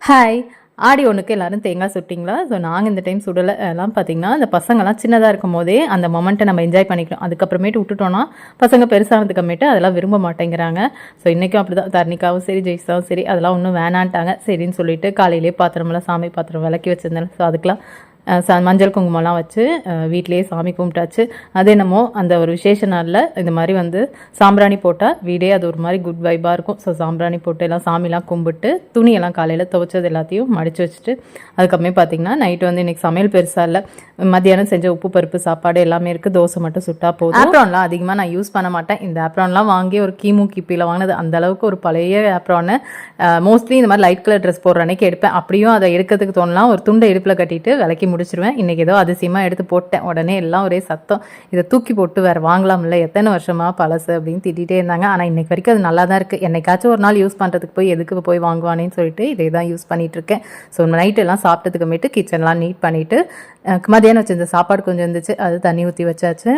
Hi. ஆடி 1க்கு எல்லாரும் தேங்காய் சுட்டிங்களா? ஸோ நாங்கள் இந்த டைம் சுடலை. எல்லாம் பார்த்தீங்கன்னா இந்த பசங்கள்லாம் சின்னதாக இருக்கும் போதே அந்த மொமெண்ட்டை நம்ம என்ஜாய் பண்ணிக்கணும். அதுக்கப்புறமேட்டு விட்டுட்டோன்னா பசங்க பெருசானதுக்கப்புறமேட்டு அதெல்லாம் விரும்ப மாட்டேங்கிறாங்க. ஸோ இன்றைக்கும் அப்படி தான். தர்ணிக்காவும் சரி, ஜெய்ஸாவும் சரி அதெல்லாம் ஒன்றும் வேணான்ட்டாங்க. சரின்னு சொல்லிட்டு காலையிலேயே பாத்திரமெல்லாம் சாமி பாத்திரம் விளக்கி வச்சுருந்தேன். ஸோ அதுக்கெலாம் மஞ்சள் குங்குமம்லாம் வச்சு வீட்டிலேயே சாமி கும்பிட்டாச்சு. அது என்னமோ அந்த ஒரு விசேஷ நாளில் இந்த மாதிரி வந்து சாம்பிராணி போட்டால் வீடே அது ஒரு மாதிரி குட் வைப்பாக இருக்கும். ஸோ சாம்பிராணி போட்டு எல்லாம் சாமிலாம் கும்பிட்டு துணியெல்லாம் காலையில் துவைச்சது எல்லாத்தையும் மடித்து வச்சுட்டு அதுக்கப்புறமே பார்த்திங்கன்னா நைட்டு வந்து இன்றைக்கி சமையல் பெருசாக இல்லை. மத்தியானம் செஞ்ச உப்பு பருப்பு சாப்பாடு எல்லாமே இருக்குது. தோசை மட்டும் சுட்டா போதும். ஆப்ரான்லாம் அதிகமாக நான் யூஸ் பண்ண மாட்டேன். இந்த ஆப்ரான்லாம் வாங்கி ஒரு கிபியில் வாங்கினது. அந்தளவுக்கு ஒரு பழைய ஆப்ரானு. மோஸ்ட்லி இந்த மாதிரி லைட் கலர் ட்ரெஸ் போடுற அன்றைக்கி எடுப்பேன். அப்படியும் அதை எடுக்கிறதுக்கு தோணலாம் ஒரு துண்டை இடுப்பில் கட்டிட்டு விளக்கி முடிச்சிருவேன். இன்றைக்கி ஏதோ அதிசயமாக எடுத்து போட்டேன். உடனே எல்லாம் ஒரே சத்தம், இதை தூக்கி போட்டு வேறு வாங்கலாம்ல, எத்தனை வருஷமாக பழசு அப்படின்னு திட்டிகிட்டே இருந்தாங்க. ஆனால் இன்றைக்கி வரைக்கும் அது நல்லா தான் இருக்குது. என்னைக்காச்சும் ஒரு நாள் யூஸ் பண்ணுறதுக்கு போய் எதுக்கு போய் வாங்குவானேன்னு சொல்லிட்டு இதே தான் யூஸ் பண்ணிகிட்ருக்கேன். ஸோ நைட்டு எல்லாம் சாப்பிட்டதுக்கு மேட்டு கிச்சன்லாம் நீட் பண்ணிவிட்டு மதியானம் வச்சிருந்த சாப்பாடு கொஞ்சம் இருந்துச்சு, அது தண்ணி ஊற்றி வச்சாச்சு.